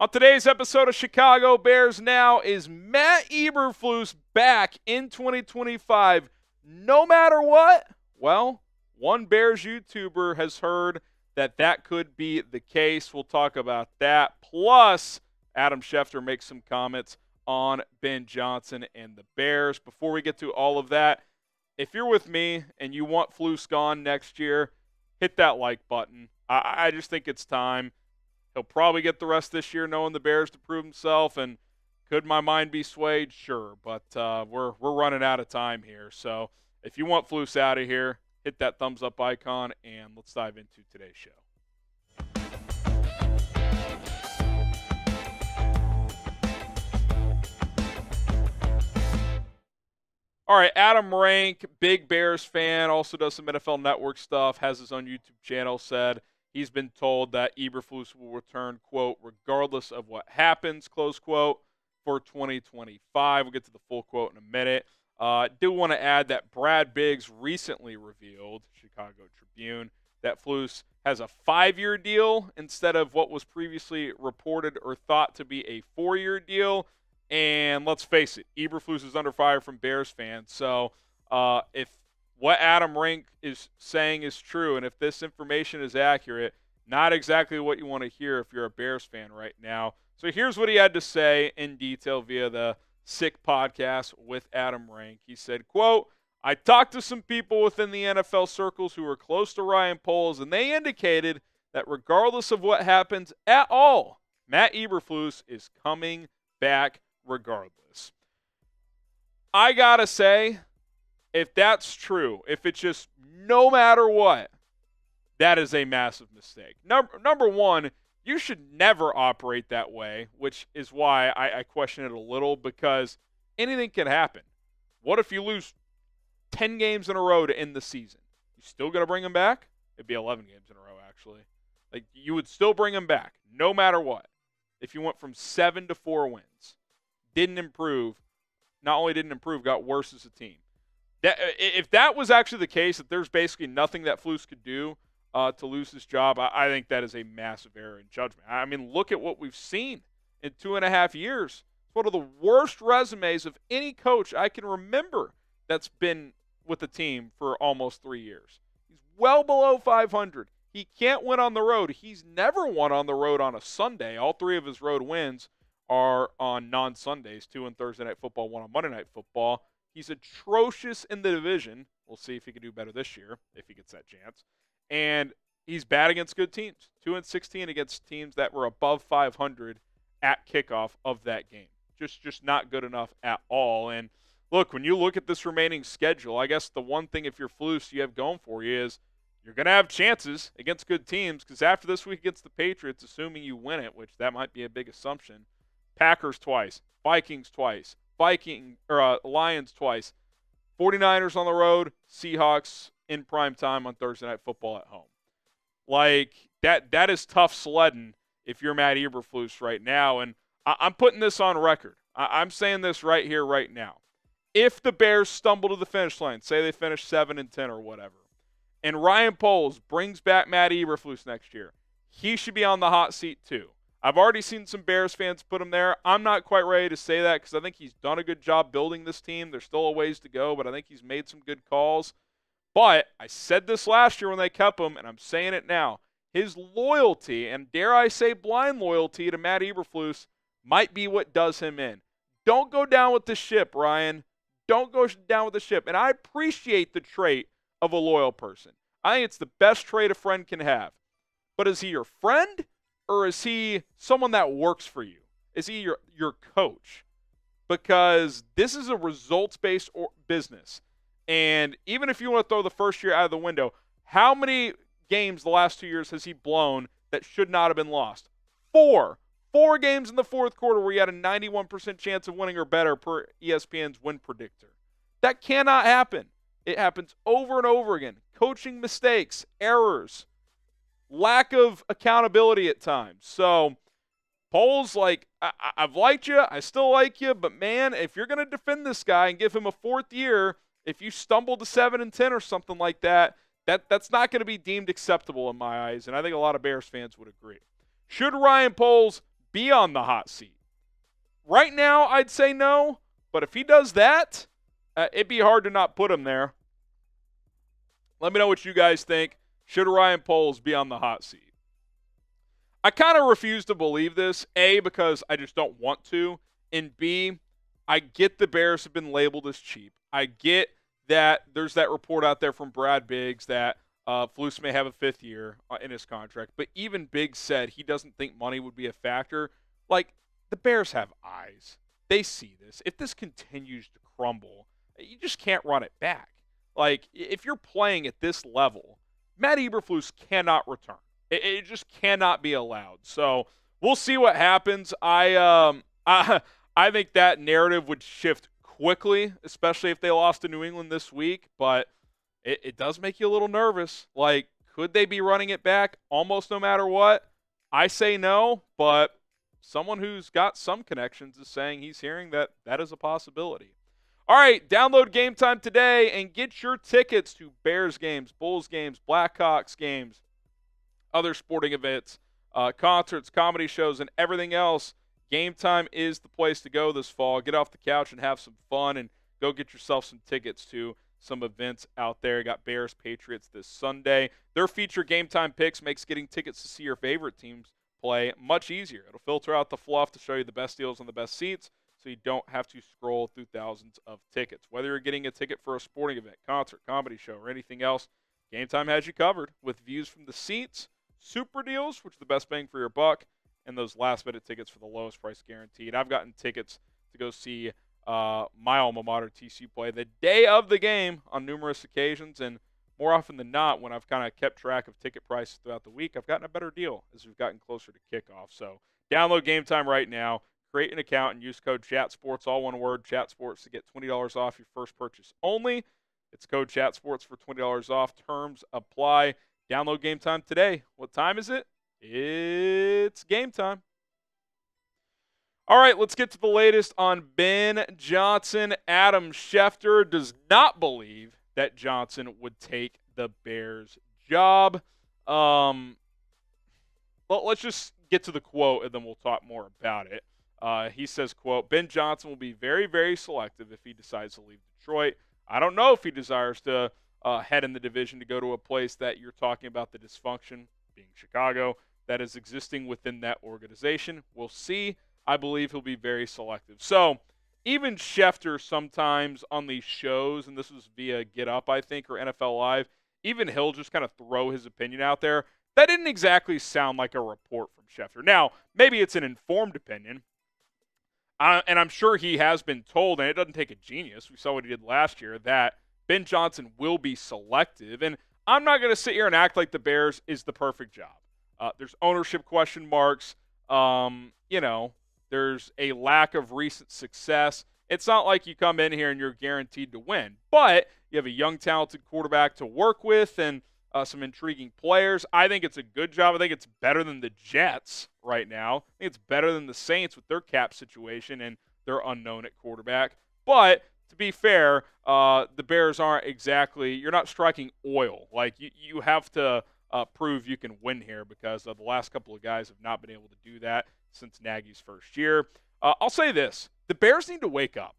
On today's episode of Chicago Bears Now, is Matt Eberflus back in 2025 no matter what? Well, one Bears YouTuber has heard that could be the case. We'll talk about that. Plus, Adam Schefter makes some comments on Ben Johnson and the Bears. Before we get to all of that, if you're with me and you want Flus gone next year, hit that like button. I just think it's time. He'll probably get the rest this year knowing the Bears to prove himself. And could my mind be swayed? Sure. But we're running out of time here. So if you want Flus out of here, hit that thumbs up icon, and let's dive into today's show. All right, Adam Rank, big Bears fan, also does some NFL Network stuff, has his own YouTube channel, said he's been told that Eberflus will return, quote, regardless of what happens, close quote, for 2025. We'll get to the full quote in a minute. Do want to add that Brad Biggs recently revealed, Chicago Tribune, that Flus has a 5-year deal instead of what was previously reported or thought to be a 4-year deal. And let's face it, Eberflus is under fire from Bears fans. So if what Adam Rank is saying is true, and if this information is accurate, not exactly what you want to hear if you're a Bears fan right now. So here's what he had to say in detail via the Sick podcast with Adam Rank. He said, quote, I talked to some people within the NFL circles who were close to Ryan Poles, and they indicated that regardless of what happens at all, Matt Eberflus is coming back regardless. I gotta say, if that's true, if it's just no matter what, that is a massive mistake. Number one, you should never operate that way, which is why I question it a little, because anything can happen. What if you lose 10 games in a row to end the season? You still gonna bring him back? It'd be 11 games in a row, actually. Like, you would still bring him back, no matter what. If you went from 7 to 4 wins. Didn't improve, not only didn't improve, got worse as a team. If that was actually the case, that there's basically nothing that Flus could do to lose his job, I think that is a massive error in judgment. I mean, look at what we've seen in 2.5 years. It's one of the worst resumes of any coach I can remember that's been with the team for almost 3 years. He's well below 500. He can't win on the road. He's never won on the road on a Sunday. All 3 of his road wins are on non-Sundays, 2 on Thursday Night Football, 1 on Monday Night Football. He's atrocious in the division. We'll see if he can do better this year, if he gets that chance. And he's bad against good teams. 2-16 against teams that were above 500 at kickoff of that game. Just not good enough at all. And look, when you look at this remaining schedule, I guess the one thing, if you're Flus, you have going for you is you're going to have chances against good teams, because after this week against the Patriots, assuming you win it, which that might be a big assumption, Packers twice, Vikings twice, Lions twice, 49ers on the road, Seahawks in prime time on Thursday Night Football at home. Like, that is tough sledding if you're Matt Eberflus right now. And I'm putting this on record. I'm saying this right here, right now. If the Bears stumble to the finish line, say they finish 7-10 or whatever, and Ryan Poles brings back Matt Eberflus next year, he should be on the hot seat too. I've already seen some Bears fans put him there. I'm not quite ready to say that, because I think he's done a good job building this team. There's still a ways to go, but I think he's made some good calls. But I said this last year when they kept him, and I'm saying it now. His loyalty, and dare I say blind loyalty, to Matt Eberflus might be what does him in. Don't go down with the ship, Ryan. Don't go down with the ship. And I appreciate the trait of a loyal person. I think it's the best trait a friend can have. But is he your friend? Or is he someone that works for you? Is he your coach? Because this is a results-based business. And even if you want to throw the first year out of the window, how many games the last 2 years has he blown that should not have been lost? 4. 4 games in the fourth quarter where he had a 91% chance of winning or better per ESPN's win predictor. That cannot happen. It happens over and over again. Coaching mistakes, errors, lack of accountability at times. So, Poles, like, I've liked you. I still like you. But, man, if you're going to defend this guy and give him a 4th year, if you stumble to 7-10 or something like that, that's not going to be deemed acceptable in my eyes. And I think a lot of Bears fans would agree. Should Ryan Poles be on the hot seat. Right now, I'd say no, but if he does that, it'd be hard to not put him there. Let me know what you guys think. Should Ryan Poles be on the hot seat? I kind of refuse to believe this, A, because I just don't want to, and B, I get the Bears have been labeled as cheap. I get that there's that report out there from Brad Biggs that Flus may have a 5th year in his contract, but even Biggs said he doesn't think money would be a factor. Like, the Bears have eyes. They see this. If this continues to crumble, you just can't run it back. Like, if you're playing at this level, Matt Eberflus cannot return. It just cannot be allowed. So we'll see what happens. I think that narrative would shift quickly, especially if they lost to New England this week. But it does make you a little nervous. Like, could they be running it back almost no matter what? I say no, but someone who's got some connections is saying he's hearing that that is a possibility. All right, download Game Time today and get your tickets to Bears games, Bulls games, Blackhawks games, other sporting events, concerts, comedy shows, and everything else. Game Time is the place to go this fall. Get off the couch and have some fun and go get yourself some tickets to some events out there. You got Bears, Patriots this Sunday. Their feature Game Time picks makes getting tickets to see your favorite teams play much easier. It'll filter out the fluff to show you the best deals on the best seats so you don't have to scroll through thousands of tickets. Whether you're getting a ticket for a sporting event, concert, comedy show, or anything else, Game Time has you covered with views from the seats, super deals, which are the best bang for your buck, and those last-minute tickets for the lowest price guaranteed. I've gotten tickets to go see my alma mater, TCU, play the day of the game on numerous occasions, and more often than not, when I've kind of kept track of ticket prices throughout the week, I've gotten a better deal as we've gotten closer to kickoff. So download Game Time right now, create an account, and use code ChatSports, all one word, ChatSports, to get $20 off your first purchase only. It's code ChatSports for $20 off. Terms apply. Download Game Time today. What time is it? It's game time. All right, let's get to the latest on Ben Johnson. Adam Schefter does not believe that Johnson would take the Bears job. Well, let's just get to the quote, and then we'll talk more about it. He says, quote, Ben Johnson will be very, very selective if he decides to leave Detroit. I don't know if he desires to head in the division to go to a place that you're talking about the dysfunction, being Chicago, that is existing within that organization. We'll see. I believe he'll be very selective. So even Schefter sometimes on these shows, and this was via Get Up, I think, or NFL Live, even he'll just kind of throw his opinion out there. That didn't exactly sound like a report from Schefter. Now, maybe it's an informed opinion, and I'm sure he has been told, and it doesn't take a genius. We saw what he did last year, that Ben Johnson will be selective. And I'm not going to sit here and act like the Bears is the perfect job. There's ownership question marks. There's a lack of recent success. It's not like you come in here and you're guaranteed to win. But you have a young, talented quarterback to work with and some intriguing players. I think it's a good job. I think it's better than the Jets right now. I think it's better than the Saints with their cap situation and their unknown at quarterback. But to be fair, the Bears aren't exactly – you're not striking oil. Like, you have to prove you can win here because the last couple of guys have not been able to do that since Nagy's first year. I'll say this. The Bears need to wake up.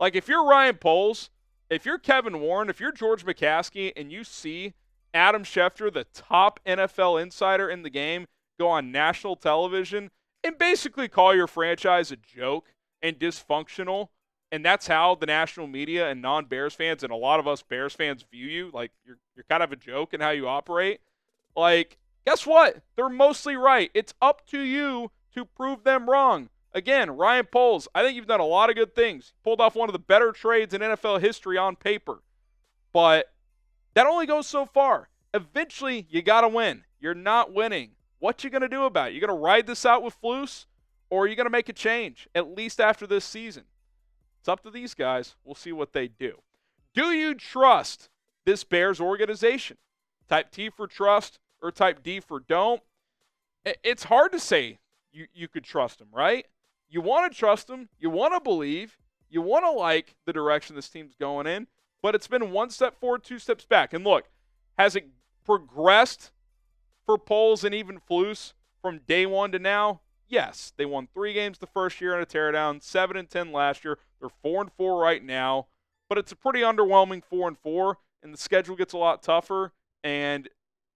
Like, if you're Ryan Poles, if you're Kevin Warren, if you're George McCaskey, and you see Adam Schefter, the top NFL insider in the game, go on national television and basically call your franchise a joke and dysfunctional, and that's how the national media and non-Bears fans and a lot of us Bears fans view you, like you're kind of a joke in how you operate, like, guess what? They're mostly right. It's up to you to prove them wrong. Again, Ryan Poles, I think you've done a lot of good things. Pulled off one of the better trades in NFL history on paper. But that only goes so far. Eventually, you got to win. You're not winning. What you going to do about it? You going to ride this out with Flus, or are you going to make a change, at least after this season? It's up to these guys. We'll see what they do. Do you trust this Bears organization? Type T for trust or type D for don't. It's hard to say you could trust them, right? You want to trust them. You want to believe. You want to like the direction this team's going in. But it's been one step forward, two steps back. And look, has it progressed for Poles and even Flus from day one to now? Yes, they won 3 games the first year in a teardown, 7-10 last year. They're 4-4 right now, but it's a pretty underwhelming 4-4, and the schedule gets a lot tougher. And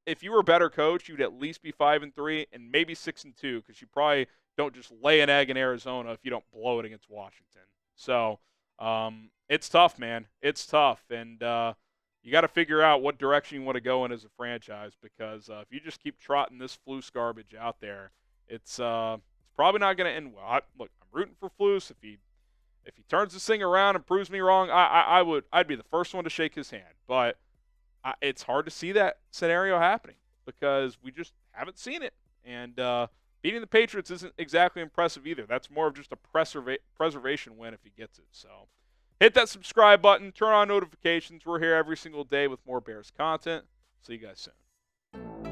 if you were a better coach, you'd at least be 5-3 and maybe 6-2, because you probably don't just lay an egg in Arizona if you don't blow it against Washington. So it's tough, man. It's tough, and you got to figure out what direction you want to go in as a franchise, because if you just keep trotting this Flus garbage out there, it's probably not going to end well. Look, I'm rooting for Flus. If he turns this thing around and proves me wrong, I'd be the first one to shake his hand. But it's hard to see that scenario happening because we just haven't seen it. And beating the Patriots isn't exactly impressive either. That's more of just a preservation win if he gets it. So hit that subscribe button, turn on notifications. We're here every single day with more Bears content. See you guys soon.